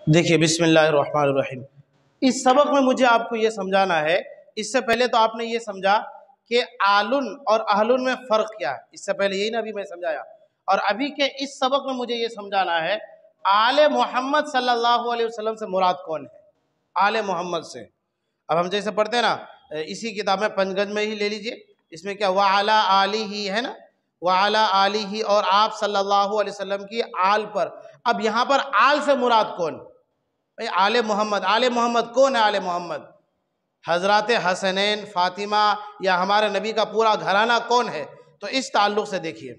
देखिए, बिस्मिल्लाहिर्रहमानिर्रहीम। इस सबक में मुझे आपको ये समझाना है। इससे पहले तो आपने ये समझा कि आलुन और अहलुन में फ़र्क क्या है। इससे पहले यही ना अभी मैं समझाया। और अभी के इस सबक में मुझे ये समझाना है, आले मोहम्मद सल्लल्लाहु अलैहि वसल्लम से मुराद कौन है। आले मोहम्मद से अब हम जैसे पढ़ते हैं ना, इसी किताब में पंचगंज में ही ले लीजिए। इसमें क्या वाला आली ही है ना, वाला आली ही, और आप सल्लल्लाहु अलैहि वसल्लम की आल पर। अब यहाँ पर आल से मुराद कौन भाई? आले मोहम्मद कौन है? आले मोहम्मद हजरत हसनैन, फातिमा, या हमारे नबी का पूरा घराना कौन है? तो इस ताल्लुक से देखिए,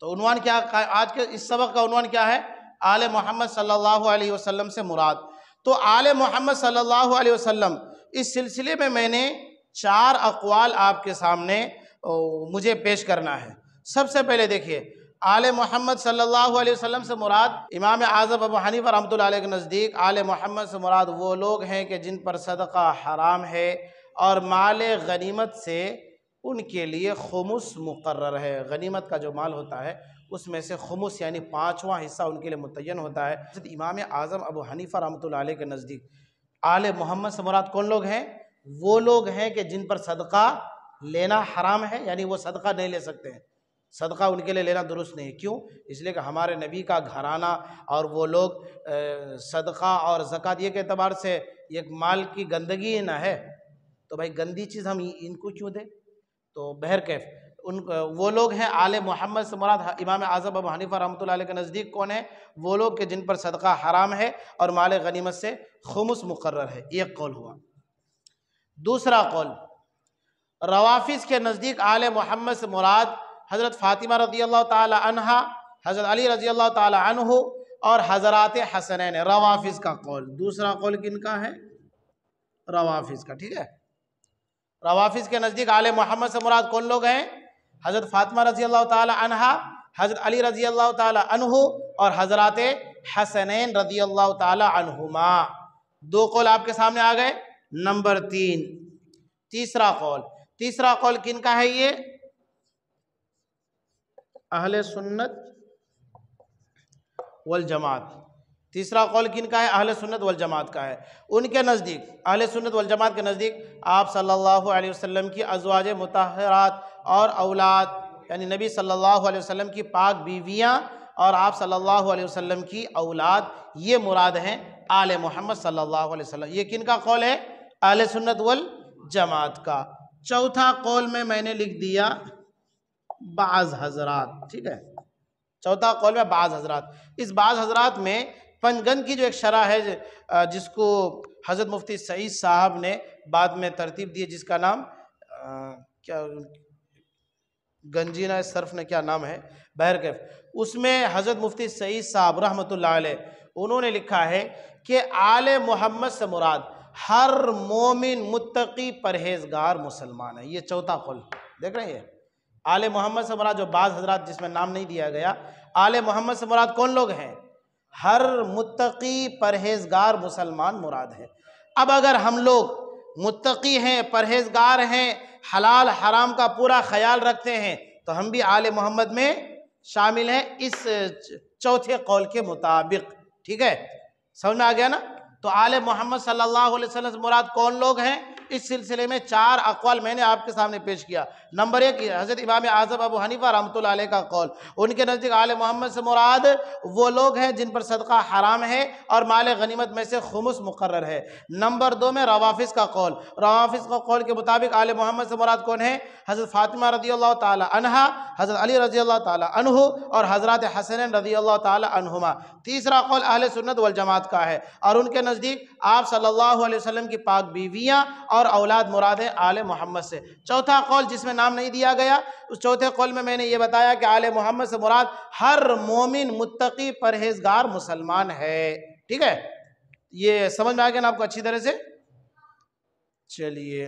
तो उन्वान क्या, आज के इस सबक का उन्वान क्या है? आले मोहम्मद सल्लल्लाहु अलैहि वसल्लम से मुराद। तो आले मोहम्मद सल्लल्लाहु अलैहि वसल्लम, इस सिलसिले में मैंने 4 अक़वाल आपके सामने मुझे पेश करना है। सबसे पहले देखिए, आले मोहम्मद सल्लल्लाहु अलैहि वसल्लम से मुराद, इमाम आज़म अबू हनीफा रहमतुल्लाह अलैह के नज़दीक आले मोहम्मद से मुराद वो लोग हैं कि जिन पर सदका हराम है और माल गनीमत से उनके लिए खुमुस मुकर्रर है। गनीमत का जो माल होता है उसमें से खुमुस यानी 5वां हिस्सा उनके लिए मुतय्यन होता है। इमाम आज़म अबू हनीफा रहमतुल्लाह अलैह के नज़दीक आले मोहम्मद से मुराद कौन लोग हैं? वो लोग हैं कि जिन पर सदका लेना हराम है, यानी वो सदका नहीं ले सकते हैं। सदका उनके लिए लेना दुरुस्त नहीं है। क्यों? इसलिए कि हमारे नबी का घराना और वो लोग सदका और ज़कात ये के एतबार से एक माल की गंदगी ना है, तो भाई गंदी चीज़ हम इनको क्यों दें? तो बहरकैफ उन वो लोग हैं आले मोहम्मद से मुराद इमाम आज़म अबू हनीफा रहमतुल्लाह अलैह के नज़दीक कौन है? वो लोग के जिन पर सदका हराम है और माल गनीमत से खुमुस मुकर्रर है। एक कौल हुआ। दूसरा कौल, रवाफिज के नज़दीक आले मोहम्मद से मुराद हज़रत फ़ातिमा रज़ियल्लाहु ताला अन्हा, हज़रत अली रज़ियल्लाहु ताला अन्हु और हज़रात हसनैन। रवाफिज का कौल। दूसरा कौल किनका है? रवाफिज का। ठीक है, रवाफिज के नज़दीक आले मोहम्मद से मुराद कौन लोग हैं? हज़रत फ़ातिमा रज़ियल्लाहु ताला अन्हा, हज़रत अली रज़ियल्लाहु ताला अन्हु और हज़रात हसनैन रज़ियल्लाहु ताला अन्हुमा। 2 कौल आपके सामने आ गए। नंबर 3, तीसरा कौल। तीसरा कौल किनका है? ये अहले सुन्नत वल जमात। तीसरा कौल किनका है? अहले सुन्नत वल जमात का है। उनके नज़दीक, अहले सुन्नत वल जमात के नज़दीक आप सल्लल्लाहु अलैहि वसल्लम की अज़वाज मुतहरात और औलाद, यानी नबी सल्लल्लाहु अलैहि वसल्लम की पाक बीवियाँ और आप सल्लल्लाहु अलैहि वसल्लम की औलाद, ये मुराद हैं आले मोहम्मद सल्लल्लाहु अलैहि वसल्लम। ये किनका कौल है? अहले सुन्नत वल जमात का। चौथा कौल में मैंने लिख दिया बाज़ हज़रात। ठीक है, चौथा कौल में बाज़ हज़रात। इस बाज़ हज़रात में पंचगंज की जो एक शरह है जिसको हज़रत मुफ्ती सईद साहब ने बाद में तरतीब दी, जिसका नाम क्या गंजीना सर्फ ने क्या नाम है, बहरकैफ उसमें हज़रत मुफ्ती सईद साहब रहमतुल्लाह अलैह उन्होंने लिखा है कि आले मोहम्मद से मुराद हर मोमिन मुत्तकी परहेजगार मुसलमान है। ये चौथा कौल देख रहे हैं। आले मोहम्मद से मुराद जो बाज़ हज़रात जिसमें नाम नहीं दिया गया, आले मोहम्मद से मुराद कौन लोग हैं? हर मुत्तकी परहेजगार मुसलमान मुराद है। अब अगर हम लोग मुत्तकी हैं, परहेजगार हैं, हलाल हराम का पूरा ख्याल रखते हैं, तो हम भी आले मोहम्मद में शामिल हैं इस चौथे कौल के मुताबिक। ठीक है, समझ में आ गया ना? तो आले मोहम्मद सल्लल्लाहु अलैहि वसल्लम से मुराद कौन लोग हैं? इस सिलसिले में 4 अक़वाल मैंने आपके सामने पेश किया। नंबर 1, हज़रत इमाम आज़म अबू हनीफा रहमतुल्लाह अलैह का कौल। उनके नज़दीक आले मोहम्मद से मुराद वो लोग हैं जिन पर सदका हराम है और माल गनीमत में से खुमुस मुकर्रर है। नंबर 2 में रवाफिज का कौल। रवाफिज का कौल के मुताबिक आले मोहम्मद से मुराद कौन है? हज़रत फ़ातिमा रज़ियल्लाहु ताला अन्हा, हज़रत अली रज़ियल्लाहु ताला अन्हु और हज़रत हसनैन रज़ियल्लाहु ताला अन्हुमा। तीसरा कौल अहले सुन्नत वल जमात का है और उनके नज़दीक आप सल्लल्लाहु अलैहि वसल्लम की पाक बीवियाँ और औलाद मुराद है आले मोहम्मद से। चौथा कौल जिसमें नाम नहीं दिया गया, उस चौथे कौल में मैंने ये बताया कि आले मोहम्मद से मुराद हर मोमिन मुत्तकी परहेजगार मुसलमान है। ठीक है, ये समझ में आ गया ना आपको अच्छी तरह से? चलिए।